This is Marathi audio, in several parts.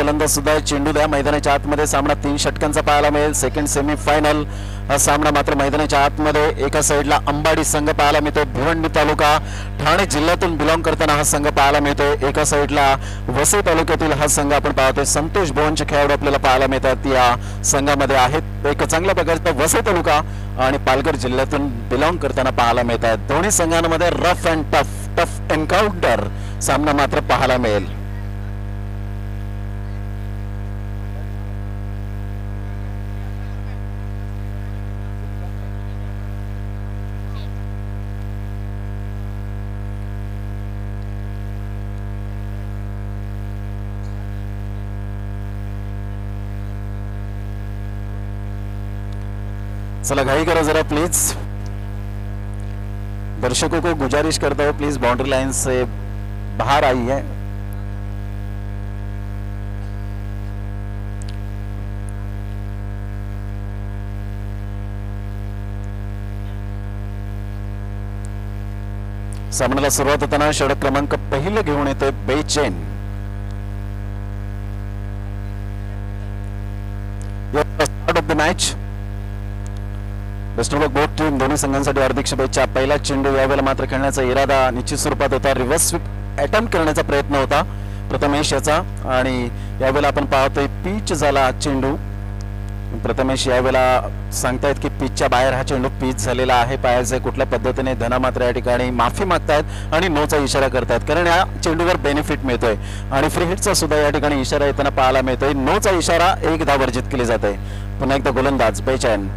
फलंदाज सुद्धा चेंडू द्या मैदानाच्या आतमध्ये. सामना 3 षटकांचा पाहायला मिळेल. सेकंड सेमी फायनल हा सामना मात्र मैदानाच्या आतमध्ये. एका साइडला अंबाडी संघ पाहायला मिळतो, भिवंडी तालुका ठाणे जिल्ह्यातून बिलॉंग करताना हा संघ पाहायला मिळतोय. एका साइडला वसई तालुक्यातील हा संघ आपण पाहतोय. संतोष भुवनचे खेळाडू आपल्याला पाहायला मिळतात या संघामध्ये आहेत. एक चांगल्या प्रकारचा वसई तालुका आणि पालघर जिल्ह्यातून बिलॉंग करताना पाहायला मिळतात. दोन्ही संघांमध्ये रफ अँड टफ एन्काउंटर सामना मात्र पाहायला मिळेल. चला घाई करो जरा प्लीज, दर्शकों को गुजारिश करता हूं प्लीज बाउंड्री लाइन से बाहर आइए. सामन्याला सुरुवात होताना षटक क्रमांक पहिलं घेऊन येते बेचैन. Start of the match. Best of luck both team. दोन्ही संघांसाठी हार्दिक शुभेच्छा. पहिला चेंडू यावेळेला मात्र खेळण्याचा इरादा निश्चित स्वरूपात होता. रिव्हर्स स्वीप अटेम्प्ट करण्याचा प्रयत्न होता प्रथमेश याचा आणि यावेळेला आपण पाहतोय पिच झाला चेंडू. प्रथमेश यावेळेला सांगतायत की पिचच्या बाहेर हा चेंडू पिच झालेला आहे. पायाचे कुठल्या पद्धतीने धना मात्र या ठिकाणी माफी मागतायत आणि नोचा इशारा करतायत, कारण या चेंडूवर बेनिफिट मिळतोय आणि फ्री हिटचा सुद्धा या ठिकाणी इशारा येताना पाहायला मिळतोय. नोचा इशारा 1 धाव वर्जित केली जाते. पुन्हा एकदा गोलंदाज बेचैन.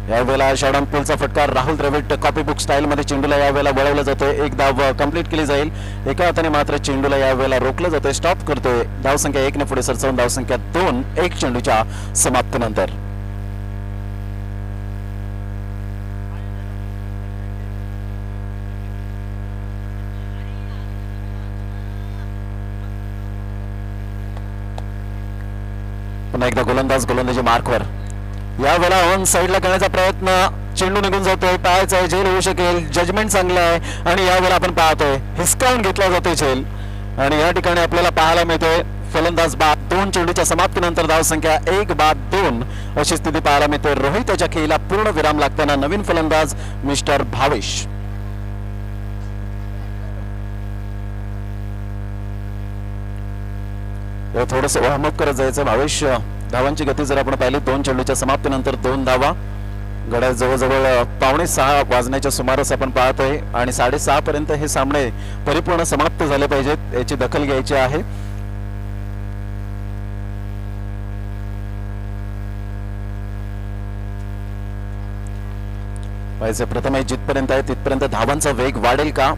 यावेळेला शॉर्टऑन पुलचा फटकार. Rahul Dravid copybook style मध्ये चेंडूला यावेळेला वळवलं जातोय. 1 धाव कंप्लीट केली जाईल. एका हाताने मात्र चेंडूला यावेळेला रोखलं जातोय, स्टॉप करतोय. धावसंख्या 1 ने पुढे सरसावून धावसंख्या 2 1 चेंडूच्या समाप्तीनंतर. पुन्हा एकदा गोलंदाज गोलंदाजी मार्कवर. यावेळेला ऑन साइडला करण्याचा प्रयत्न. चेंडू निघून जातोय. पायाचा आहे, झेल होऊ शकेल. जजमेंट चांगलं आहे आणि यावेळेला आपण पाहतोय हिसकावून घेतला जातोय झेल आणि या ठिकाणी आपल्याला पाहायला मिळतोय फलंदाज बाद. 2 चेंडूच्या समाप्तीनंतर धावसंख्या 1 बाद 2 अशी स्थिती पाहायला मिळते. रोहित याच्या खेळीला पूर्ण विराम लागताना नवीन फलंदाज मिस्टर भावेश. थोडंसं वॉर्मअप करत जायचं भावेश. धावांची गती जर आपण पाहिली 2 चेंडूच्या समाप्तीनंतर 2 धावा. घड्याळ जवळजवळ 5:45 वाजण्याच्या सुमारास आपण पाहतोय आणि 6:30 पर्यंत हे सामने परिपूर्ण समाप्त झाले पाहिजेत, याची दखल घ्यायची आहे. पाहिजे प्रथमेश जिथपर्यंत आहे तिथपर्यंत धावांचा वेग वाढेल का?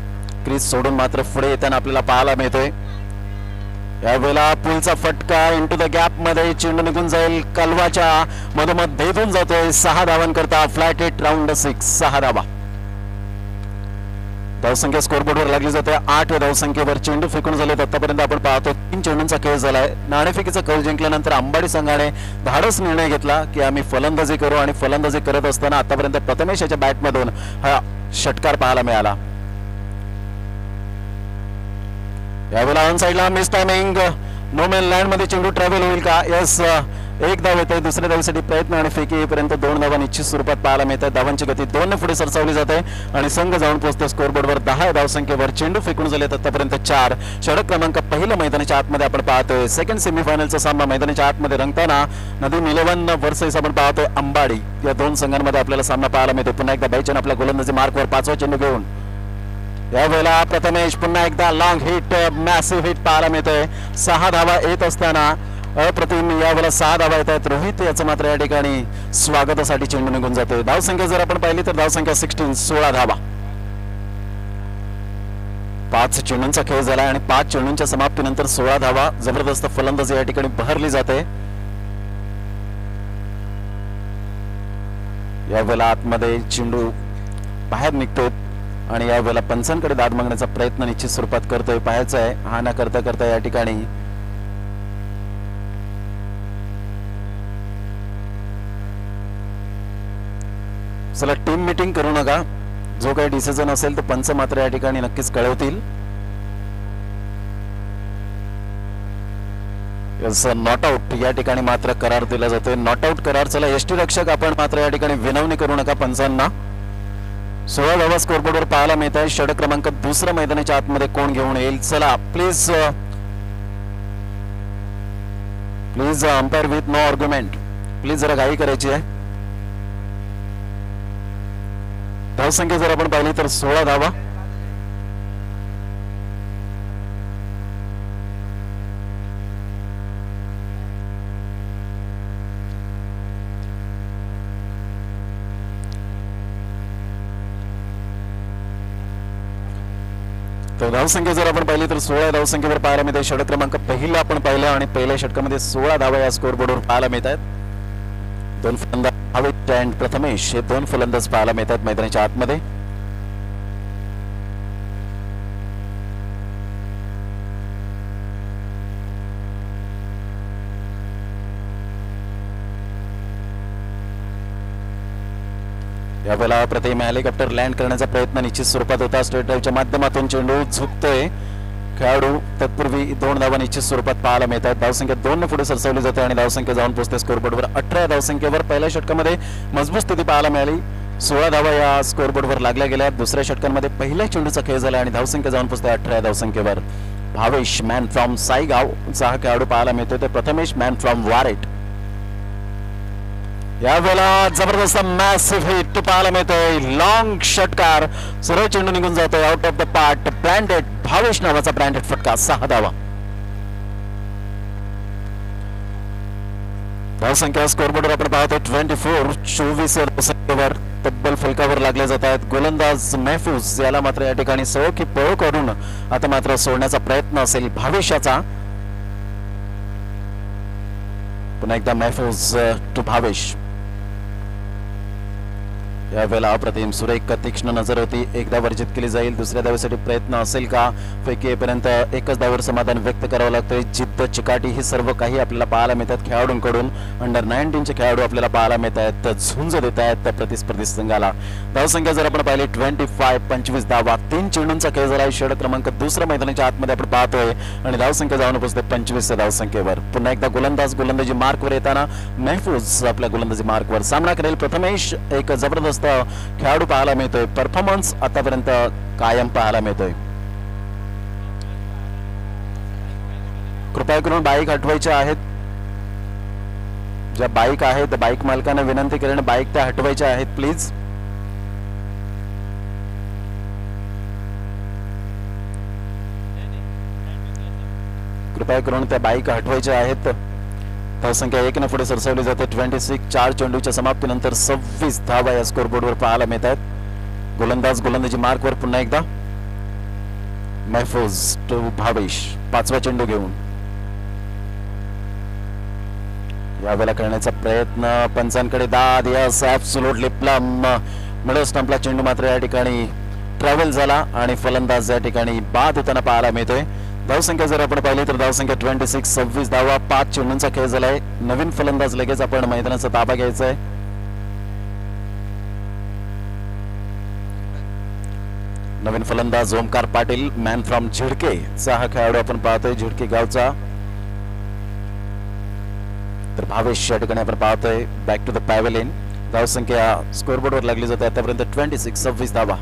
क्रीज सोडून मात्र पुढे येताना आपल्याला पाहायला मिळतोय. यावेळेला पुलचा फटका इंटू द गॅप मध्ये चेंडू निघून जाईल. कलवाच्या मधोमध भेदून जातोय. 6 धावांकरता फ्लॅट हिट राऊंड 6 6 धावा. धावसंख्या स्कोरबोर्डवर लागली जाते. 8 या धावसंख्येवर चेंडू फेकून झालेत. आतापर्यंत आपण पाहतो 3 चेंडूंचा खेळ झालाय. नाणेफेकीचा कौल जिंकल्यानंतर अंबाडी संघाने धाडस निर्णय घेतला की आम्ही फलंदाजी करू आणि फलंदाजी करत असताना आतापर्यंत प्रथमेश याच्या बॅटमधून हा षटकार पाहायला मिळाला. यावेळेला ऑन साइडला miss timing. No man land मध्ये चेंडू ट्रॅव्हल होईल का? यस, 1 धाव येते. दुसऱ्या धावेसाठी प्रयत्न आणि फेकी येईपर्यंत 2 धावा निश्चित स्वरूपात पाहायला मिळतात. धावांची गती 2 ने पुढे सरसावली जाते आणि संघ जाऊन पोहोचतो स्कोरबोर्डवर 10 धावसंख्येवर. चेंडू फेकून झालेत आतापर्यंत 4. षटक क्रमांक पहिलं मैदानाच्या आतमध्ये आपण पाहतोय. सेकंड सेमीफायनलचा सामना मैदानाच्या आतमध्ये रंगताना नदीम 11 वर्सेस आपण पाहतोय अंबाडी. या 2 संघांमध्ये आपल्याला सामना पाहायला मिळतो. पुन्हा एकदा बैचन आपल्या गोलंदाजी मार्कवर 5वा चेंडू घेऊन. यावेळेला प्रथमेश पुन्हा एकदा लॉंग हिट, मॅसिव्ह हिट पाहायला मिळतोय. 6 धावा येत असताना अप्रतिम यावेळेला 6 धावा येत आहेत. रोहित याचं मात्र या ठिकाणी स्वागतासाठी चेंडू निघून जातोय. धावसंख्या जर आपण पाहिली तर धावसंख्या 16 धावा. 5 चेंडूंचा खेळ झाला आणि 5 चेंडूंच्या समाप्तीनंतर 16 धावा. जबरदस्त फलंदाजी या ठिकाणी बहरली जाते. यावेळेला आतमध्ये चेंडू बाहेर निघतोय आणि यावेळेला पंचांकडे दाद मागण्याचा प्रयत्न निश्चित स्वरूपात करतोय. पाहायचं आहे हा ना करता करता या ठिकाणी चला टीम मीटिंग करू नका. जो काही डिसिजन असेल तो पंच मात्र या ठिकाणी नक्कीच कळवतील. नॉट आउट या ठिकाणी मात्र करार दिला जातोय. नॉट आउट करार. चला यष्टीरक्षक आपण मात्र या ठिकाणी विनवणी करू नका पंचांना. 16 धावा स्कोरबोर्डवर पाहायला मिळत आहे. षटक क्रमांक दुसरा मैदानाच्या आतमध्ये कोण घेऊन येईल. चला please please umpire with no argument. Please जरा घाई करायची आहे. धावसंख्या जर आपण पाहिली तर 16 धावा. तर धावसंख्या जर आपण पाहिली तर 16 धावसंख्येवर पाहायला मिळते. षटक क्रमांक पहिला आपण पाहिलं आणि पहिल्या षटकामध्ये 16 धावा या स्कोरबोर्डवर पाहायला मिळत आहेत. दोन फलंदाज भावेश अँड प्रथमेश हे दोन फलंदाज पाहायला मिळतात मैदानाच्या आतमध्ये. यावेळेला प्रतिम हेलिकॉप्टर लँड करण्याचा प्रयत्न निश्चित स्वरूपात होता. स्ट्रेट ड्राईव्हच्या माध्यमातून चेंडू झुकतोय. खेळाडू तत्पूर्वी 2 धावा निश्चित स्वरूपात पाहायला मिळतात. धावसंख्या 2 ने पुढे सरसावली जाते आणि धावसंख्या जाऊन पोहोचते स्कोरबोर्डवर 18 धावसंख्येवर. पहिल्या षटकामध्ये मजबूत स्थिती पाहायला मिळाली. 16 धावा या स्कोरबोर्डवर लागल्या गेल्या. दुसऱ्या षटकांमध्ये पहिल्या चेंडूचा खेळ झाला आणि धावसंख्या जाऊन पोहोचते 18 धावसंख्येवर. भावेश मॅन फ्रॉम साईगावचा हा खेळाडू पाहायला मिळतो. तर प्रथमेश मॅन फ्रॉम वारेट. यावेळेला जबरदस्त मॅसिव्ह हिट पाहायला मिळतोय. लॉंग षटकार. सरळ चेंडू निघून जातोय out of the part. Branded Bhavesh नावाचा ब्रँडेड फटका. 6 धावा. धावसंख्या स्कोरबोर्डवर आपण पाहतो 24. 24 धावसंख्येवर तब्बल फलकावर लागले जात आहेत. गोलंदाज महफूज याला मात्र या ठिकाणी सळो की पळो करून आता मात्र सोडण्याचा प्रयत्न असेल भावेशाचा. पुन्हा एकदा महफूज टू भावेश. यावेळेला अप्रतिम सुरेख तीक्ष्ण नजर होती. एकदा वर्जित केली जाईल. दुसऱ्या धावेसाठी प्रयत्न असेल का. पैकी येईपर्यंत एकच धावेवर समाधान व्यक्त करावं लागतंय. जिद्द चिकाटी ही सर्व काही आपल्याला पाहायला मिळतात खेळाडूंकडून. अंडर 19 खेळाडू आपल्याला पाहायला मिळत आहेत. झुंज देत आहेत प्रतिस्पर्धी संघाला. धावसंख्या जर आपण पाहिली 25 धावा. 3 चेंडूंचा खेळ झाला. षटक क्रमांक दुसऱ्या मैदानाच्या आतमध्ये आपण पाहतोय आणि धावसंख्या जाऊन पोहोचते 25 धावसंख्येवर. पुन्हा एकदा गोलंदाजी मार्कवर येताना महफूज आपल्या गोलंदाजी मार्कवर सामना करेल. प्रथमेश एक जबरदस्त खेळाडू पाहायला मिळतोय. परफॉर्मन्स आतापर्यंत कायम पाहायला मिळतोय. कृपया करून बाईक हटवायच्या आहेत. ज्या बाईक आहेत बाईक मालकांना विनंती करेन बाईक त्या हटवायच्या आहेत प्लीज. कृपया करून त्या बाईक हटवायच्या आहेत. धावसंख्या 1 ने पुढे सरसावली जाते. 26. 4 चेंडूच्या समाप्तीनंतर 26 धावा या स्कोरबोर्डवर पाहायला मिळतात. गोलंदाजी मार्कवर पुन्हा एकदा महफूज टू भावेश. 5वा चेंडू घेऊन यावेळेला करण्याचा प्रयत्न. पंचांकडे दाद. Yes absolutely plum. मिडल स्टंपला चेंडू मात्र या ठिकाणी ट्रॅव्हल झाला आणि फलंदाज या ठिकाणी बाद होताना पाहायला मिळतोय. धावसंख्या जर आपण पाहिली तर धावसंख्या 26. 26 धावा. 5 चेंडूंचा खेळ झालाय. नवीन फलंदाज लगेच आपण मैदानाचा ताबा घ्यायचा आहे. नवीन फलंदाज ओमकार पाटील मॅन फ्रॉम झिडके चा हा खेळाडू आपण पाहतोय. झिडके गावचा. तर भावेश या ठिकाणी आपण पाहतोय बॅक टू द पॅव्हेलियन. धावसंख्या स्कोरबोर्डवर लागली जाते आतापर्यंत 26. 26 धावा.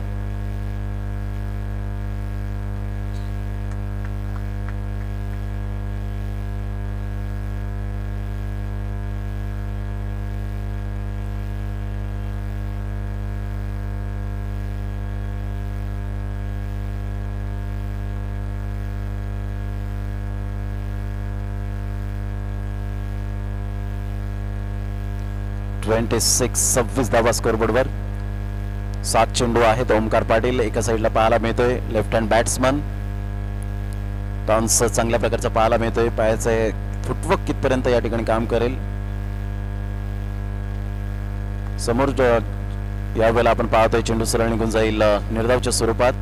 (26) 26 धावा स्कोरबोर्डवर. 7 चेंडू आहेत. ओमकार पाटील एका साईडला पाहायला मिळतोय. Left hand batsman. टॉन्स चांगल्या प्रकारचा पाहायला मिळतोय. पायाचे फुटवर्क कितपर्यंत या ठिकाणी काम करेल. समोर यावेळेला आपण पाहतोय चेंडू सरळ निघून जाईल निर्धावच्या स्वरूपात.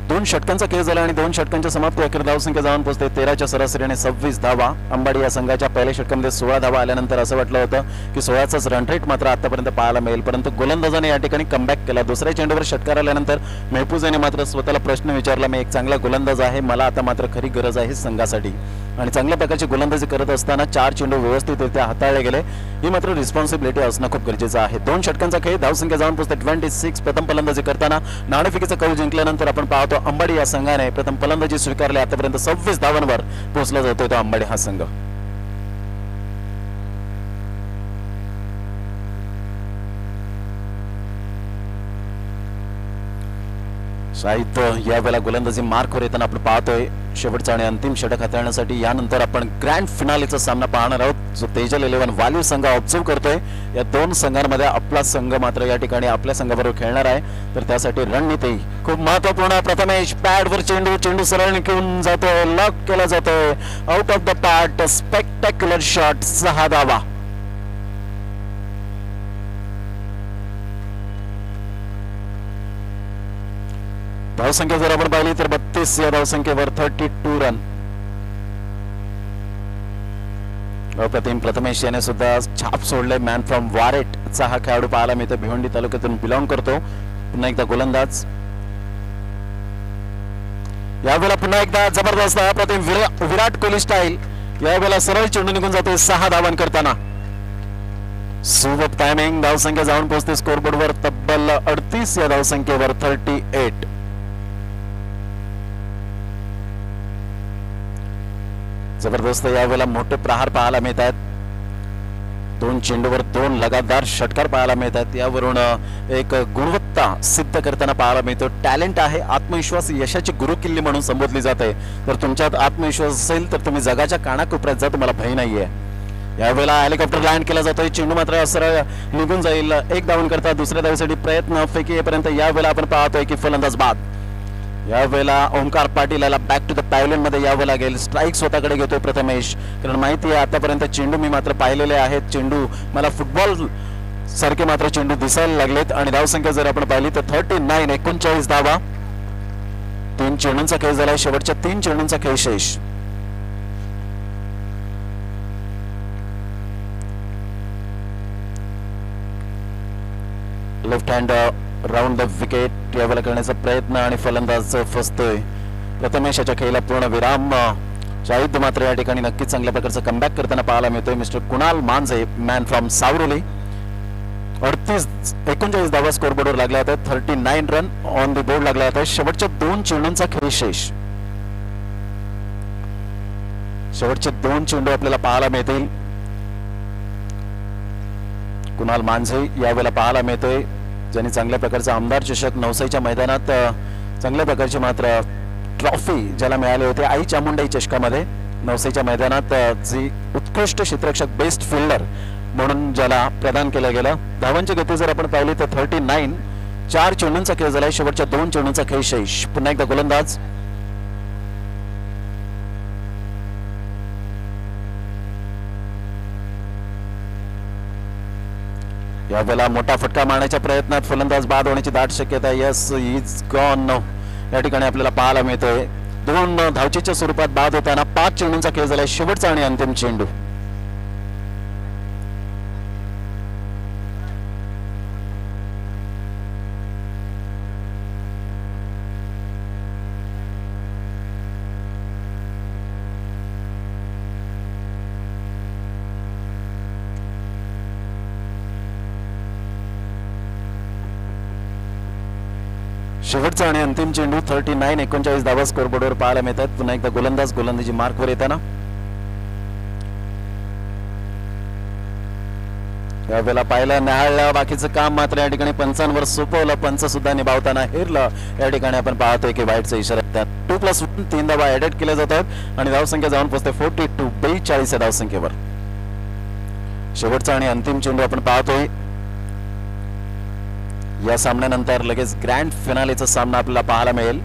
2 षटकांचा खेळ झाला आणि 2 षटकांच्या समाप्ती अखेर धावसंख्या जाऊन पोहोचते 13च्या सरासरीने 26 धावा. अंबाडी या संघाच्या पहिल्या षटकामध्ये 16 धावा आल्यानंतर असं वाटलं होतं की 16चाच रन रेट मात्र आतापर्यंत पाहायला मिळेल, परंतु गोलंदाजाने या ठिकाणी कमबॅक केला. दुसऱ्या चेंडूवर षटकार आल्यानंतर महफूजाने मात्र स्वतःला प्रश्न विचारला, मी एक चांगला गोलंदाज आहे, मला आता मात्र खरी गरज आहे संघासाठी. आणि चांगल्या प्रकारची गोलंदाजी करत असताना 4 चेंडू व्यवस्थितरित्या हाताळले गेले. ही मात्र रिस्पॉन्सिबिलिटी असणं खूप गरजेचं आहे. 2 षटकांचा खेळ, धावसंख्या जाऊन पोहोचते 26. प्रथम फलंदाजी करताना नाणेफेकीचा कौल जिंकल्यानंतर आपण पाहतो अंबाडी या संघाने प्रथम फलंदाजी स्वीकारली. आतापर्यंत 26 धावांवर पोहोचला जातोय तो अंबाडी हा संघ. शाहिद यावेळेला गोलंदाजी मार्कवर येताना आपण पाहतोय शेवटचा आणि अंतिम षटक हाताळण्यासाठी. यानंतर आपण ग्रँड फिनालेचा सामना पाहणार आहोत, जो तेजल 11 वालिव संघ ऑब्झर्व करतोय. या 2 संघांमध्ये आपला संघ मात्र या ठिकाणी आपल्या संघाबरोबर खेळणार आहे, तर त्यासाठी रणनीती खूप महत्वपूर्ण. प्रथमेश पॅडवर चेंडू सरळ निघून जातोय, लॉक केला जातोय, out of the pad, spectacular shot, 6 धावा. धावसंख्या जर आपण पाहिली तर 32 या धावसंख्येवर 32 रन. अप्रतिम प्रथमेश याने सुद्धा छाप सोडले. मॅन फ्रॉम वारेटचा हा खेळाडू पाहायला मिळतो, भिवंडी तालुक्यातून बिलॉंग करतो. पुन्हा एकदा गोलंदाज, यावेळेला पुन्हा एकदा जबरदस्त अप्रतिम विराट कोहली स्टाईल. यावेळेला सरळ चेंडू निघून जातोय 6 धावां करताना. सुपर टायमिंग, धावसंख्या जाऊन पोहोचते स्कोरबोर्डवर तब्बल 38 या धावसंख्येवर 38. जबरदस्त यावेळेला मोठे प्रहार पाहायला मिळत आहेत. 2 चेंडूवर 2 लगातार षटकार पाहायला मिळतात. यावरून एक गुणवत्ता सिद्ध करताना पाहायला मिळतो. टॅलेंट आहे, आत्मविश्वास यशाची गुरुकिल्ली म्हणून संबोधली जाते. तर तुमच्यात आत्मविश्वास असेल तर तुम्ही जगाच्या कानाकोपऱ्यात जा, तुम्हाला भय नाहीये. यावेळेला हेलिकॉप्टर लँड केला जातोय, चेंडू मात्र सरळ निघून जाईल. 1 धावून करता दुसऱ्या धावेसाठी प्रयत्न, फेकी येईपर्यंत यावेळेला आपण पाहतोय की फलंदाज बाद. यावेळेला ओंकार पाटील याला बॅक टू द पॅव्हलियन मध्ये यावं लागेल. स्ट्राईक स्वतःकडे घेतोय प्रथमेश, कारण माहिती आहे आतापर्यंत चेंडू मी मात्र पाहिलेले आहेत, चेंडू मला फुटबॉल सारखे मात्र चेंडू दिसायला लागलेत. आणि धावसंख्या जर आपण पाहिली तर 39, 39 धावा. 3 चेंडूंचा खेळ झालाय, शेवटच्या 3 चेंडूंचा खेळ शेष. Left hand round the wicket यावेळेला करण्याचा प्रयत्न आणि फलंदाज फसतोय. प्रथमेशाच्या खेळीला पूर्ण विराम. शाहिद मात्र या ठिकाणी नक्कीच चांगल्या प्रकारचं कमबॅक करताना पाहायला मिळतोय. मिस्टर कुणाल मांझे, मॅन फ्रॉम सावरोली, 39 धावा स्कोरबोर्डवर लागल्या होत्या. 39 रन ऑन द बोर्ड लागल्या होत्या. शेवटच्या 2 चेंडूंचा खेळ शेष. शेवटचे 2 चेंडू आपल्याला पाहायला मिळतील. कुणाल मांझे यावेळेला पाहायला मिळतोय, ज्यांनी चांगल्या प्रकारचा आमदार चषक नवसाईच्या मैदानात चांगल्या प्रकारची मात्र ट्रॉफी ज्याला मिळाले होते आई चामुंडाई चषकामध्ये नवसाईच्या मैदानात, जी उत्कृष्ट क्षेत्ररक्षक बेस्ट फिल्डर म्हणून ज्याला प्रदान केलं गेलं. धावांची गती जर आपण पाहिली तर 39. 4 चेंडूंचा खेळ झालाय, शेवटच्या 2 चेंडूंचा खेळ शेष. पुन्हा एकदा गोलंदाज, यावेळेला मोठा फटका मारण्याच्या प्रयत्नात फलंदाज बाद होण्याची दाट शक्यता. यस, इज गॉन या ठिकाणी आपल्याला पाहायला मिळतोय. 2 धावचीच्या स्वरूपात बाद होताना 5 चेंडूंचा खेळ झालाय, शेवटचा आणि अंतिम चेंडू. शेवटचा आणि अंतिम चेंडू. 39, 39 धावा स्कोरबोर्डवर पाहायला मिळतात. पुन्हा एकदा गोलंदाज, गोलंदाजी मार्कवर येताना. यावेळेला पाहिलं न्याहाळलं, बाकीचं काम मात्र या ठिकाणी पंचांवर सोपवलं. पंच सुद्धा निभावताना हेरलं. या ठिकाणी आपण पाहतोय की वाईटचा इशारा त्यात 2+1 3 धावा ऍडेड केल्या जातात आणि धावसंख्या जाऊन पोहोचते 42, 42 या धावसंख्येवर. शेवटचा आणि अंतिम चेंडू आपण पाहतोय. या सामन्यानंतर लगेच ग्रँड फिनालेचा सामना आपल्याला पाहायला मिळेल.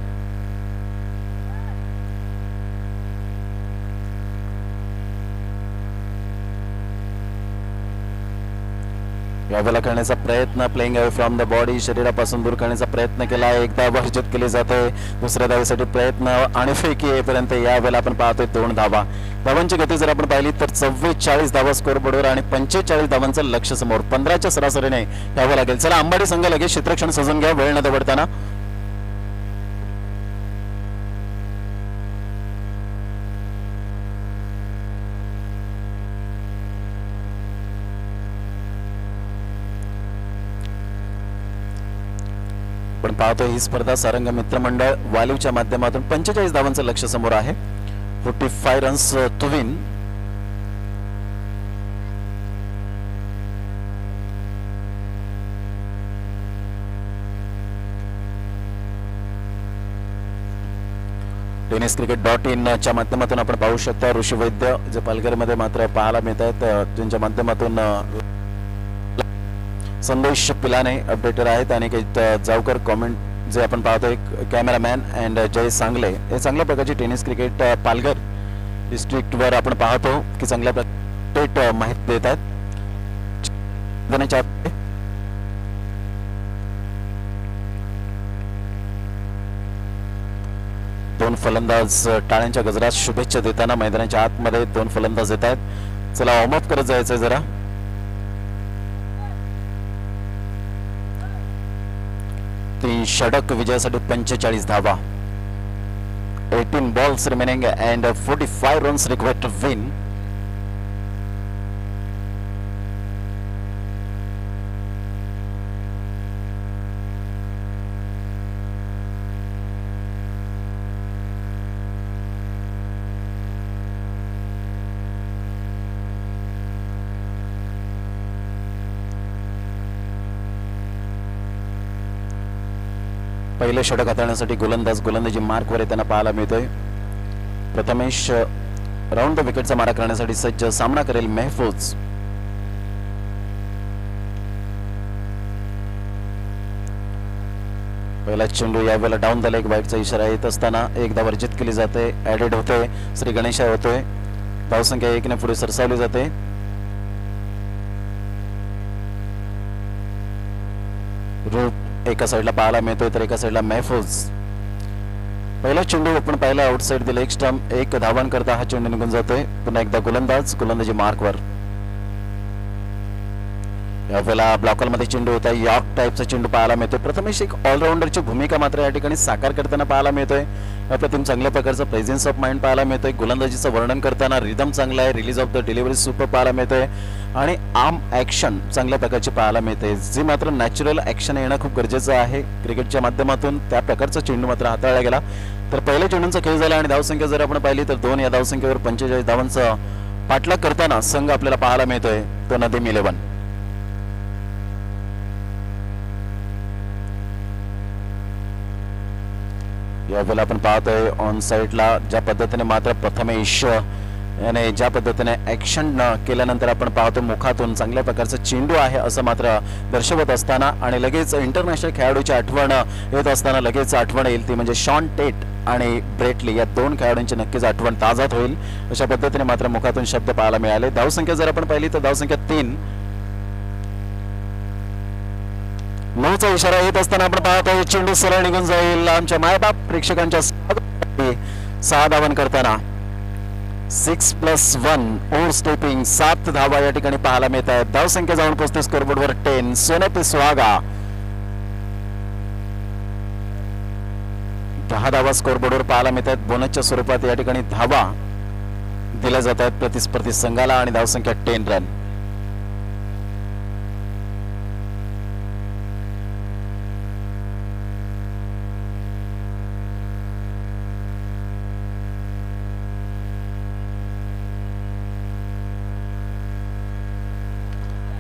यावेळेला करण्याचा प्रयत्न, playing away from the body, शरीरापासून दूर करण्याचा प्रयत्न केला. एकदा वर्जित केली जाते. दुसऱ्या धावेसाठी प्रयत्न आणि फेकी येईपर्यंत यावेळेला आपण पाहतोय 2 धावा. धावांची गती जर आपण पाहिली तर 44 धावा स्कोर बोर्डवर आणि 45 धावांचं लक्ष्य समोर. 15च्या सरासरीने यावं लागेल. चला आंबाडी संघ लगेच क्षेत्रक्षण सजून घ्या वेळ न दवडताना. आपण पाहतोय ही स्पर्धा सारंग मित्र मंडळ वालिवच्या माध्यमातून 45 धावांचं लक्ष्य समोर आहे. 45 रन्स टू विन. tenniscricket.in च्या माध्यमातून आपण पाहू शकता ऋषी वैद्य जे पालघरमध्ये मात्र पाहायला मिळत आहेत, ज्यांच्या माध्यमातून संदेश पिलाने अपडेटर आहेत आणि जावकर कॉमेंट जे आपण पाहतोय कॅमेरामॅन अँड जय सांगले हे चांगल्या प्रकारची टेनिस क्रिकेट पालघर डिस्ट्रिक्ट वर आपण पाहतो की चांगल्या प्रकारे माहिती देत आहेत. 2 फलंदाज टाळ्यांच्या गजरात शुभेच्छा देताना मैदानाच्या आतमध्ये 2 फलंदाज येत आहेत. चला वॉर्म अप करत जायचंय जरा. 3 षटक विजयासाठी 45 धावा. 18 balls remaining and 45 runs required to win. पहिले षटक हाताळण्यासाठी गोलंदाजी मार्कवर येताना पाहायला मिळतोय. प्रथमेश राऊंड द विकेटचा मारा करण्यासाठी सज्ज. सामना करेल महफूज. पहिला चेंडू यावेळेला डाऊन द लेग वाईडचा इशारा येत असताना एकदा वर्जित केली जाते. ऍडेड होते. श्री गणेशा होतोय. धावसंख्या 1 ने पुढे सरसावली जाते. रूप एका साइडला पाहायला मिळतोय तर एका साइडला महफूज. पहिला चेंडू आपण पाहिला आउटसाइड द लेग स्टंप. 1 धावांकरता हा चेंडू निघून जातोय. पुन्हा एकदा गोलंदाजी मार्कवर. यावेळेला ब्लॉकरमध्ये चेंडू होता. यॉर्क टाइपचा चेंडू पाहायला मिळतोय. प्रथमेश एक ऑलराऊंडरची भूमिका मात्र या ठिकाणी साकार करताना पाहायला मिळतोय. अप्रतिम चांगल्या प्रकारचा प्रेझेन्स ऑफ माइंड पाहायला मिळतोय. गोलंदाजीचं वर्णन करताना रिदम चांगला आहे. Release of the delivery super पाहायला मिळतोय आणि आर्म ऍक्शन चांगल्या प्रकारची पाहायला मिळते. जी मात्र नॅचरल ऍक्शन येणं खूप गरजेचं आहे क्रिकेटच्या माध्यमातून. त्या प्रकारचा चेंडू मात्र हाताळला गेला. तर पहिल्या चेंडूंचा खेळ झाला आणि धावसंख्या जर आपण पाहिली तर 2 या धावसंख्येवर 45 धावांचा पाठलाग करताना संघ आपल्याला पाहायला मिळतोय तो नदीम 11. यावेळेला आपण पाहतोय ऑन साइडला ज्या पद्धतीने मात्र प्रथमेश याने ज्या पद्धतीने ऍक्शन केल्यानंतर आपण पाहतो मुखातून चांगल्या प्रकारचा चेंडू आहे असं मात्र दर्शवत असताना आणि लगेच इंटरनॅशनल खेळाडूची आठवण येत असताना लगेच आठवण येईल ती म्हणजे शॉन टेट आणि ब्रेटली या 2 खेळाडूंची नक्कीच आठवण ताजा होईल. अशा पद्धतीने मात्र मुखातून शब्द पाहायला मिळाले. धावसंख्या जर आपण पाहिली तर धावसंख्या 3. 9चा इशारा येत असताना आपण पाहतो चेंडू सरळ निघून जाईल. आमच्या मायबाप प्रेक्षकांच्या 6 धावन करताना 6+1 ओव्हर स्टेपिंग 7 धावा या ठिकाणी पाहायला मिळत आहेत. धावसंख्या जाऊन पोहोचते स्कोरबोर्डवर 10. सोने पे सुहागा 10 धावा स्कोरबोर्डवर पाहायला मिळत आहेत. बोनसच्या स्वरूपात या ठिकाणी धावा दिल्या जात आहेत प्रतिस्पर्धी संघाला आणि धावसंख्या 10 रन.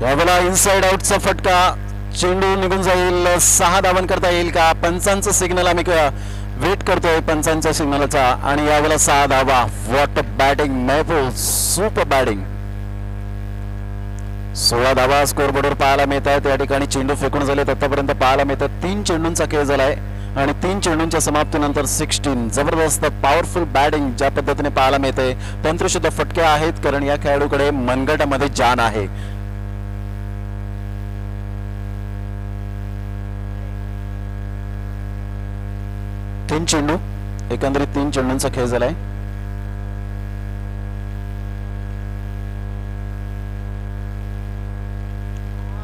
यावेळेला इनसाइड आउटचा फटका. चेंडू निघून जाईल. 6 धावन करता येईल का? पंचांचं सिग्नल आम्ही वेट करतोय पंचांच्या सिग्नलचा आणि यावेळेला 6 धावा. व्हॉट बॅटिंग महफूज. Super batting. 16 धावा स्कोरबोर्डवर पाहायला मिळत आहेत. या ठिकाणी चेंडू फेकून झालेत आतापर्यंत पाहायला मिळतात. 3 चेंडूंचा खेळ झालाय आणि 3 चेंडूंच्या समाप्तीनंतर 16. जबरदस्त पॉवरफुल बॅटिंग ज्या पद्धतीने पाहायला मिळते. तंत्रशुद्ध फटके आहेत कारण या खेळाडूकडे मनगटामध्ये जान आहे. तीन चेंडू, एकंदरीत 3 चेंडूंचा खेळ झालाय.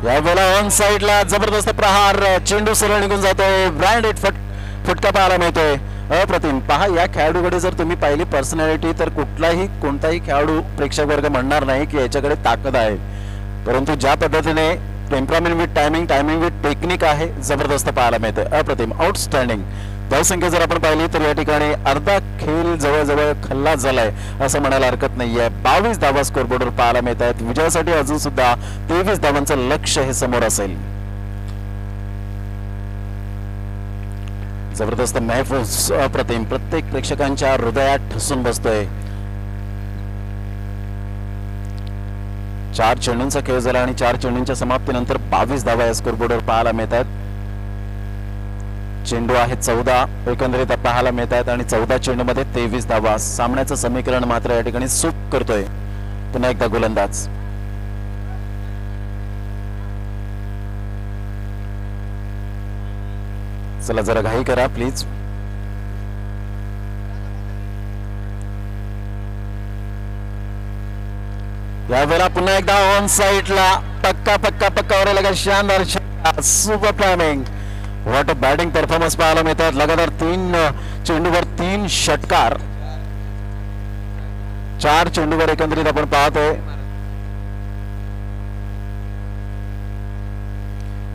यावेळेला ऑन साइडला जबरदस्त प्रहार, चेंडू सरळ निघून जातोय, ब्रँडेड फटका पाहायला मिळतोय. अप्रतिम. पहा, या खेळाडूकडे जर तुम्ही पाहिली पर्सनॅलिटी तर कोणताही खेळाडू प्रेक्षक वर्ग म्हणणार नाही की याच्याकडे ताकद आहे, परंतु ज्या पद्धतीने temperament with timing with technique आहे, जबरदस्त पाहायला मिळते. अप्रतिम, आउटस्टँडिंग. धावसंख्या जर आपण पाहिली तर या ठिकाणी अर्धा खेळ जवळजवळ खल्लास झालाय असं म्हणायला हरकत नाहीये. 22 धावा स्कोरबोर्डवर पाहायला मिळत आहेत. विजयासाठी अजून सुद्धा 23 धावांचं लक्ष्य हे समोर असेल. जबरदस्त महफूज, अप्रतिम, प्रत्येक प्रेक्षकांच्या हृदयात ठसून बसतोय. 4 चेंडूंचा खेळ झाला आणि 4 चेंडूंच्या समाप्तीनंतर 22 धावा या स्कोरबोर्डवर पाहायला मिळतात. चेंडू आहे 14 एकंदरीत पाहायला मिळत आहेत आणि 14 चेंडूमध्ये 23 धावा. सामन्याचं समीकरण मात्र या ठिकाणी सूप करतोय पुन्हा एकदा गोलंदाज. चला जरा घाई करा प्लीज. यावेळेला पुन्हा एकदा ऑन साइडला पक्का लगा शानदार super planning. What a batting performance पाहायला मिळतात. लगातार 3 चेंडूवर 3 षटकार. 4 चेंडूवर एकंदरीत आपण पाहतोय.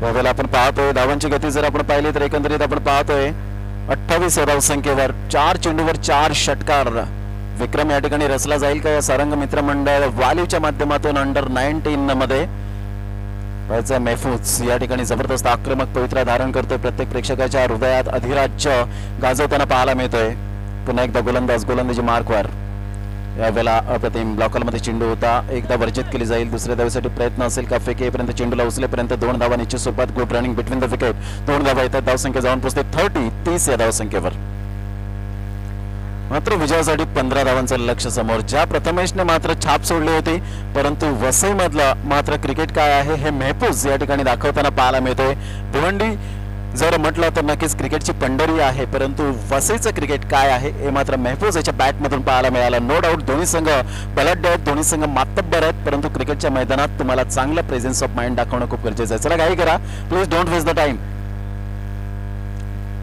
यावेळेला आपण पाहतोय धावांची गती जर आपण पाहिली तर एकंदरीत आपण पाहतोय 28 धावसंख्येवर 4 चेंडूवर 4 षटकार. विक्रम या ठिकाणी रचला जाईल का या सारंग मित्र मंडळ वालीवच्या माध्यमातून अंडर 19 मध्ये. महफूज या ठिकाणी जबरदस्त आक्रमक पवित्रा धारण करतोय. प्रत्येक प्रेक्षकाच्या हृदयात अधिराज्य गाजवताना पाहायला मिळतोय. पुन्हा एकदा गोलंदाजी मार्कवर. यावेळेला अप्रतिम ब्लॉकरमध्ये चेंडू होता, एकदा वर्जित केली जाईल. दुसऱ्या धावेसाठी प्रयत्न असेल का? फेक येईपर्यंत चेंडूला उचलेपर्यंत 2 धावा निश्चित स्वरूपात. Good running between the wicket. 2 धावा येतात. धावसंख्या जाऊन पोहोचते 30 या धावसंख्येवर. मात्र विजयासाठी 15 धावांचं लक्ष समोर. ज्या प्रथमेशने मात्र छाप सोडली होती, परंतु वसई मधलं मात्र क्रिकेट काय आहे हे महफूज या ठिकाणी दाखवताना पाहायला मिळतोय. भिवंडी जर म्हटलं तर नक्कीच क्रिकेटची पंढरी आहे, परंतु वसईचं क्रिकेट काय आहे हे मात्र महफूज याच्या बॅटमधून पाहायला मिळालं. नो डाऊट दोन्ही संघ बलाढ्य आहेत, दोन्ही संघ मातब्बर आहेत, परंतु क्रिकेटच्या मैदानात तुम्हाला चांगलं प्रेझेन्स ऑफ माइंड दाखवणं खूप गरजेचं आहे. चला घाई करा please, don't waste the time.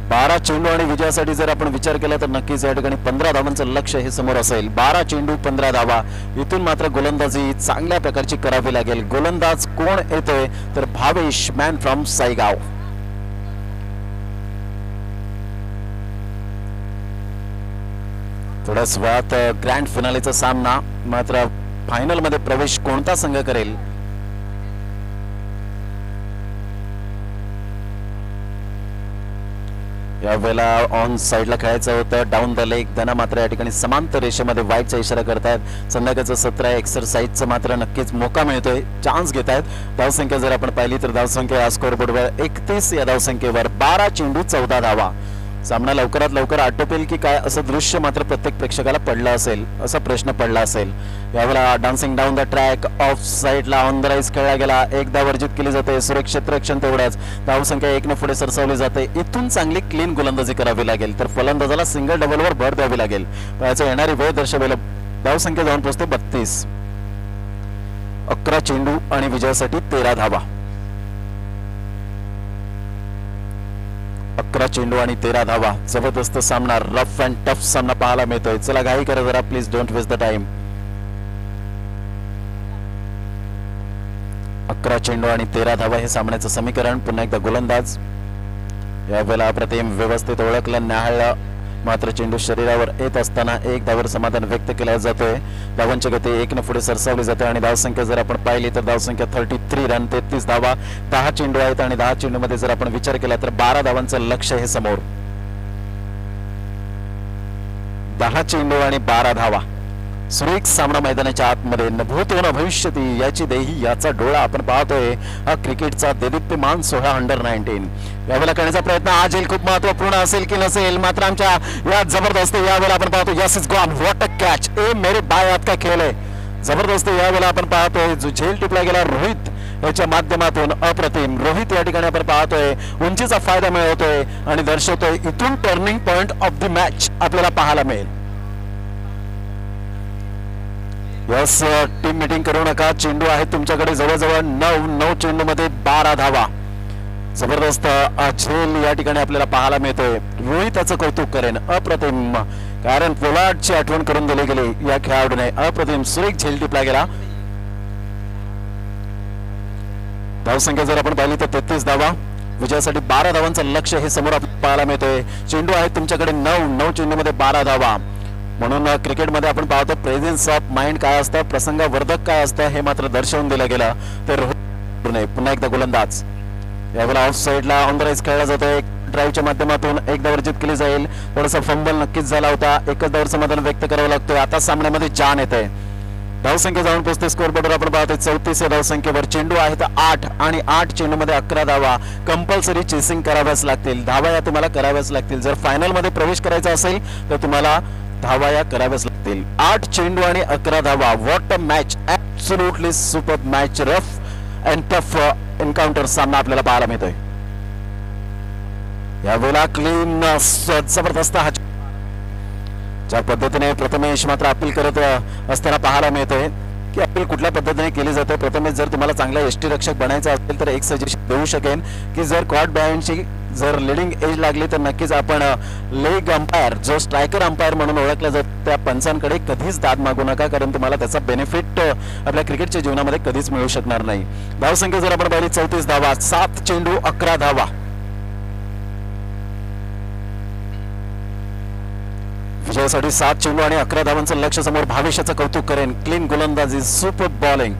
12 चेंडू आणि विजयासाठी जर आपण विचार केला तर नक्कीच या ठिकाणी 15 धावांचं लक्ष हे समोर असेल. 12 चेंडू 15 धावा. इथून मात्र गोलंदाजी चांगल्या प्रकारची करावी लागेल. गोलंदाज कोण येतोय तर भावेश, मॅन फ्रॉम साईगाव. थोड्याच वेळात ग्रँड फिनालेचा सामना. मात्र फायनल मध्ये प्रवेश कोणता संघ करेल? यावेळेला ऑन साइडला खेळायचं होतं, डाऊन द लेग. त्यांना मात्र या ठिकाणी समांतर रेषेमध्ये वाईटचा इशारा करतायत. संध्याकाळचं सत्र आहे, एक्सरसाइजचं मात्र नक्कीच मोका मिळतोय, चान्स घेत आहेत. धावसंख्या जर आपण पाहिली तर धावसंख्या स्कोरबोर्डवर 31 या धावसंख्येवर. 12 चेंडू 14 धावा. सामना लवकरात लवकर आटोपेल की काय असं दृश्य मात्र प्रत्येक प्रेक्षकाला पडलं असेल, असा प्रश्न पडला असेल. यावेळेला dancing down the track of साइडला ऑन द राईज खेळला गेला. एकदा वर्जित केली जाते. सुरक्षित रक्षण तेवढंच. धावसंख्या 1 ने पुढे सरसावली जाते. इथून चांगली क्लीन गोलंदाजी करावी लागेल, तर फलंदाजाला सिंगल डबलवर भर द्यावी लागेल. याचा येणारी वेळ दर्शवेल. धावसंख्या जाऊन पोहोचते 32. 11 चेंडू आणि विजयासाठी 13 धावा. 11 चेंडू आणि 13 धावा. जबरदस्त सामना, रफ अँड टफ सामना पाहायला मिळतोय. चला घाई करा जरा please, don't waste the time. 11 चेंडू आणि 13 धावा हे सामन्याचं समीकरण. पुन्हा एकदा गोलंदाज. यावेळेला अप्रतिम व्यवस्थित ओळखलं, न्याहाळलं. मात्र चेंडू शरीरावर येत असताना 1 धावावर समाधान व्यक्त केला जातोय. धावांची गती 1 ने पुढे सरसावली जाते आणि धावसंख्या जर आपण पाहिली तर धावसंख्या 33 रन, 33 धावा. 10 चेंडू आहेत आणि 10 चेंडूमध्ये जर आपण विचार केला तर 12 धावांचं लक्ष हे समोर. 10 चेंडू आणि 12 धावा. सुरेख सामना मैदानाच्या आतमध्ये. न भूतो न भविष्यती याची देही याचा डोळा आपण पाहतोय. हा क्रिकेटचा देदीप्यमान सोहळा अंडर 19. यावेळेला करण्याचा प्रयत्न आज येईल खूप महत्वपूर्ण असेल की नसेल, मात्र आमच्या या जबरदस्त यावेळेला आपण पाहतो yes is gone. What a catch. ए मेरे बाय आत का खेळ आहे. जबरदस्त यावेळेला आपण पाहतोय जो झेल टिपला गेला रोहित याच्या माध्यमातून अप्रतिम रोहित या ठिकाणी आपण पाहतोय उंचीचा फायदा मिळवतोय आणि दर्शवतोय इथून turning point of the match आपल्याला पाहायला मिळेल. यस, टीम मीटिंग करू नका. चेंडू आहे तुमच्याकडे जवळजवळ 9 चेंडू मध्ये 12 धावा. जबरदस्त झेल या ठिकाणी आपल्याला पाहायला मिळतोय. रोहिताचं कौतुक करेन, अप्रतिम, कारण पोलार्डची आठवण करून दिली गेली या खेळाडूने. अप्रतिम सुरेख झेल टिपला गेला. धावसंख्या जर आपण पाहिली तर 33 धावा. विजयासाठी 12 धावांचं लक्ष्य हे समोर आपल्याला पाहायला मिळतोय. चेंडू आहे तुमच्याकडे 9 चेंडू मध्ये 12 धावा. म्हणून क्रिकेटमध्ये आपण पाहतो प्रेझेन्स ऑफ माइंड काय असतं, प्रसंगवर्धक काय असतं हे मात्र दर्शवून दिलं गेलं. तर पुन्हा एकदा गोलंदाज यावेळेला ऑफ साइडला ऑन द राईज खेळला जातोय. ड्राईव्हच्या माध्यमातून एक धाव अर्जित केली जाईल. थोडासा फंबल नक्कीच झाला होता. एकच धावर समाधान व्यक्त करावं लागतोय. आता सामन्यामध्ये जान येते. धावसंख्या जाऊन पोहोचते. स्कोअरबोर्डवर आपण पाहतोय 34 या धावसंख्येवर. चेंडू आहे तर 8 आणि 8 चेंडू मध्ये 11 धावा. कंपल्सरी चेसिंग कराव्याच लागतील. धावा या तुम्हाला कराव्याच लागतील. जर फायनल मध्ये प्रवेश करायचा असेल तर तुम्हाला धावा या कराव्याच लागतील. 8 चेंडू आणि 11 धावा. What a match, absolutely super match. Rough and tough encounter सामना आपल्याला पाहायला मिळतोय. यावेळेला क्लीन जबरदस्त ज्या पद्धतीने प्रथमेश मात्र अपील करत असताना पाहायला मिळतोय की अपील कुठल्या पद्धतीने केली जाते. प्रथमेश जर तुम्हाला चांगला यष्टी रक्षक बनायचं असेल तर एक सजेशन देऊ शकेन की जर कॉट बिहाइंडची जर लिडिंग एज लागली तर नक्कीच आपण लेग अंपायर जो स्ट्रायकर अंपायर म्हणून ओळखला जातो त्या पंचांकडे कधीच दाद मागू नका, कारण तुम्हाला त्याचा बेनिफिट आपल्या क्रिकेटच्या जीवनामध्ये कधीच मिळू शकणार नाही. धावसंख्या जर आपण पाहिली 34 धावा. 7 चेंडू 11 धावा. विजयासाठी 7 चेंडू आणि 11 धावांचं लक्ष्य समोर. भविष्याचं कौतुक करेन. क्लीन गोलंदाजी, सुपर बॉलिंग.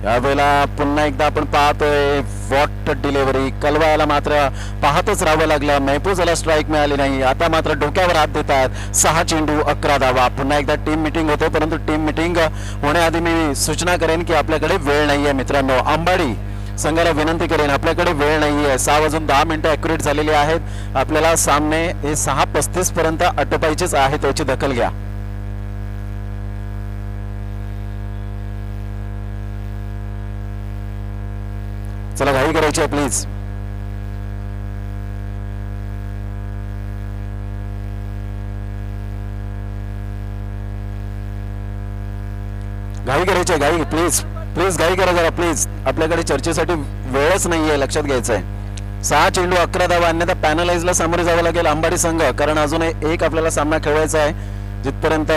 यावेळेला पुन्हा एकदा आपण पाहतोय व्हॉट डिलिव्हरी. कलवायला मात्र पाहतच राहावं लागलं. महफूजला स्ट्राईक मिळाली नाही. आता मात्र डोक्यावर हात देतात. 6 चेंडू 11 धावा. पुन्हा एकदा टीम मीटिंग होते, परंतु टीम मीटिंग होण्याआधी मी सूचना करेन की आपल्याकडे वेळ नाहीये मित्रांनो. आंबाडी संघाला विनंती करेन, आपल्याकडे वेळ नाहीये. 6 वाजून 10 मिनिटं अॅक्युरेट झालेली आहेत. आपल्याला सामने हे 6:35 पर्यंत आटोपायचेच आहे, त्याची दखल घ्या. चला घाई करायची आहे प्लीज. घाई करायची आहे, घाई प्लीज प्लीज घाई करा जरा प्लीज. आपल्याकडे चर्चेसाठी वेळच नाहीये, लक्षात घ्यायचं आहे. 6 चेंडू 11 धावा. अन्यथा पॅनलाइजला सामोरे जावं लागेल आंबाडी संघ, कारण अजून एक आपल्याला सामना खेळवायचा आहे. जिथपर्यंत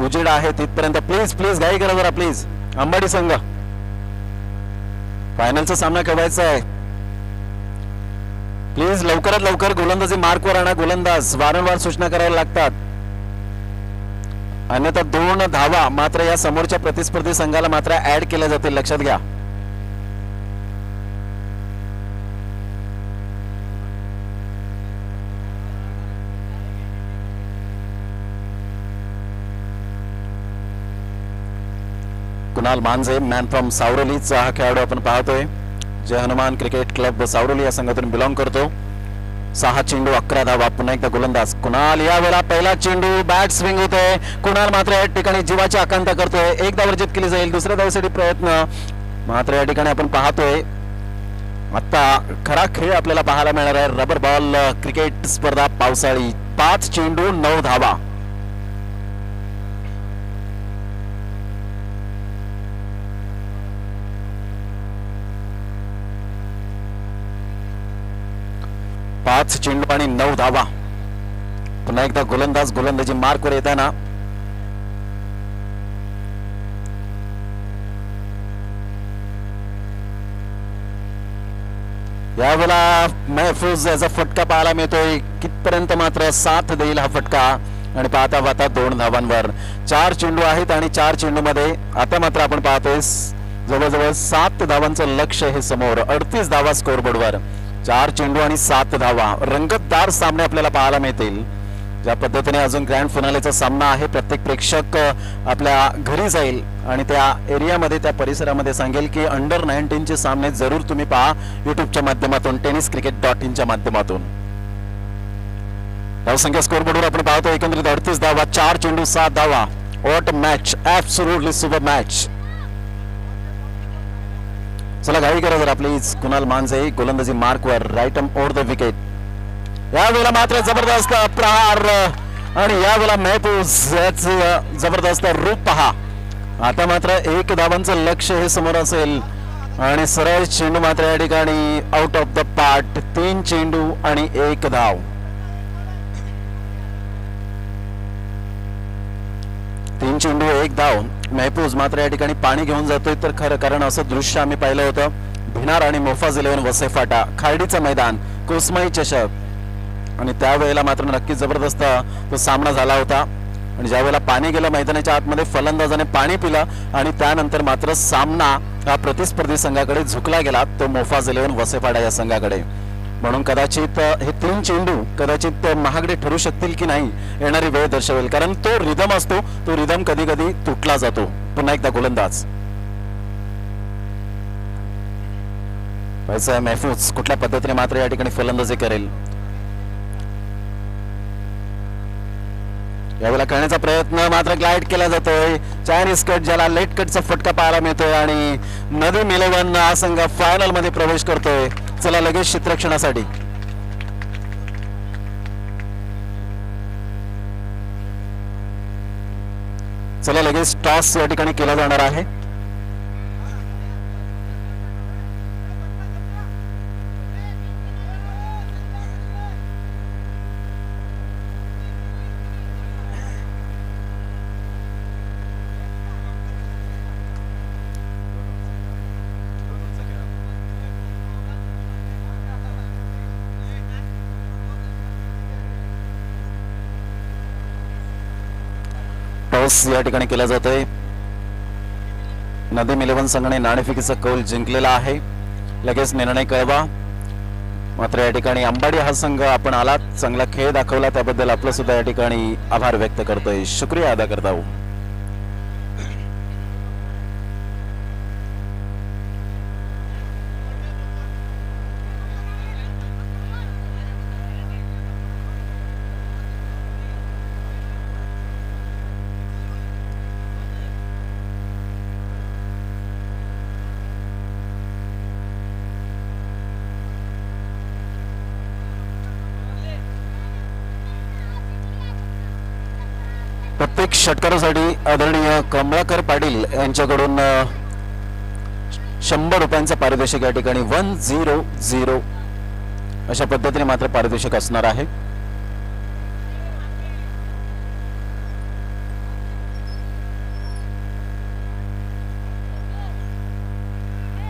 उजेड आहे तिथपर्यंत प्लीज प्लीज घाई करा जरा प्लीज. आंबाडी संघ फायनलचा सामना खेळवायचा आहे. प्लीज लवकरात लवकर गोलंदाजी मार्कवर आणा. गोलंदाज वारंवार सूचना करायला लागतात, अन्यथा 2 धावा मात्र या समोरच्या प्रतिस्पर्धी संघाला मात्र ऍड केल्या जातील, लक्षात घ्या. कुणाल मांजे मॅन फ्रॉम सावरोलीचा हा खेळाडू आपण पाहतोय. जय हनुमान क्रिकेट क्लब सावरोली या संघातून बिलॉंग करतो. 6 चेंडू 11 धावा. पुन्हा एकदा गोलंदाज कुणाल. यावेळेला पहिला चेंडू बॅट स्विंग होतोय. कुणाल मात्र या ठिकाणी जीवाची आकांक्षा करतोय. एक धाव अर्जित केली जाईल. दुसऱ्या धावेसाठी प्रयत्न मात्र या ठिकाणी आपण पाहतोय आता खरा खेळ आपल्याला पाहायला मिळणार आहे. रबर बॉल क्रिकेट स्पर्धा पावसाळी. 5 चेंडू 9 धावा. पाच चेंडू आणि 9 धावा. पुन्हा एकदा गोलंदाज गोलंदाजी मार्कवर येताना यावेळेला महफूज याचा फटका पाहायला मिळतोय. कितपर्यंत मात्र साथ देईल हा फटका. आणि पाहता पाहता 2 धावांवर 4 चेंडू आहेत आणि 4 चेंडू मध्ये आता मात्र आपण पाहतोय जवळजवळ 7 धावांचं लक्ष्य हे समोर. 38 धावा स्कोअरबोर्डवर. 4 चेंडू आणि 7 धावा. रंगतदार सामने आपल्याला पाहायला मिळतील. ज्या पद्धतीने अजून ग्रँड फिनालेचा सामना आहे, प्रत्येक प्रेक्षक आपल्या घरी जाईल आणि त्या एरियामध्ये त्या परिसरामध्ये सांगेल की अंडर 19 चे सामने जरूर तुम्ही पहा युट्यूबच्या माध्यमातून, tenniscricket.in च्या माध्यमातून. धावसंख्या स्कोअरबोर्डवर आपण पाहतो एकंदरीत 38 धावा. 4 चेंडू 7 धावा. What match, absolutely super match. चला घाई करा जरा प्लीज. कुणाल मांजे गोलंदाजी मार्कवर, right arm over the wicket. यावेळेला मात्र जबरदस्त प्रहार आणि यावेळेला महफूज याचं जबरदस्त रूप पहा. आता मात्र 1 धावांचं लक्ष हे समोर असेल आणि सरळ चेंडू मात्र या ठिकाणी आउट ऑफ द पार्ट. 3 चेंडू आणि 1 धाव. 3 चेंडू 1 धाव. महफूज मात्र या ठिकाणी पाणी घेऊन जातोय तर खरं, कारण असं दृश्य आम्ही पाहिलं होतं. भिनार आणि मोफाज 11 वसई फाटा, खार्डीचं मैदान, कोसमाई चषक आणि त्यावेळेला मात्र नक्कीच जबरदस्त तो सामना झाला होता. आणि ज्यावेळेला पाणी गेलं मैदानाच्या आतमध्ये, फलंदाजाने पाणी पिलं आणि त्यानंतर मात्र सामना हा प्रतिस्पर्धी संघाकडे झुकला गेला, तो मोफाज 11 वसई फाटा या संघाकडे. म्हणून कदाचित हे 3 चेंडू कदाचित महागडे ठरू शकतील की नाही येणारी वेळ दर्शवेल, कारण तो रिदम असतो, तो रिदम कधी कधी तुटला जातो. पुन्हा एकदा गोलंदाज व्हायचा महफूज कुठल्या पद्धतीने मात्र या ठिकाणी फलंदाजी करेल यावेळेला करण्याचा प्रयत्न मात्र ग्लाइड केला जातोय. चायनीज कट ज्याला लेट कटचा फटका पाहायला मिळतोय आणि नदीम 11 हा संघ फायनल मध्ये प्रवेश करतोय. चला लगेच क्षेत्ररक्षणासाठी. चला लगेच टॉस या ठिकाणी केला जाणार आहे. या ठिकाणी केला जातोय. नदीम 11 संघाने नाणेफेकीचा कौल जिंकलेला आहे. लगेच निर्णय कळवा. मात्र या ठिकाणी आंबाडी हा संघ आपण आलात, चांगला खेळ दाखवला, त्याबद्दल आपलं सुद्धा या ठिकाणी आभार व्यक्त करतोय, शुक्रिया अदा करता हूं. प्रत्येक षटकारासाठी आदरणीय कमलाकर पाटील यांच्याकडून 100 रुपयांचा पारितोषिक या ठिकाणी 100 अशा पद्धतीने मात्र पारितोषिक असणार आहे.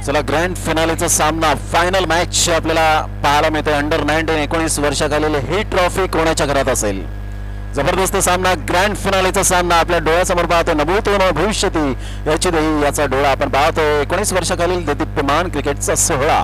चला ग्रँड फिनालेचा सामना, फायनल मॅच आपल्याला पाहायला मिळते. अंडर 19 19 वर्षाखालील ही ट्रॉफी कोणाच्या घरात असेल? जबरदस्त सामना, ग्रँड फिनालेचा सामना आपल्या डोळ्यासमोर पाहतो. नभूतो न भविष्यती याची देही याचा डोळा आपण पाहतो. 19 वर्षाखालील देदीप्यमान क्रिकेटचा सोहळा.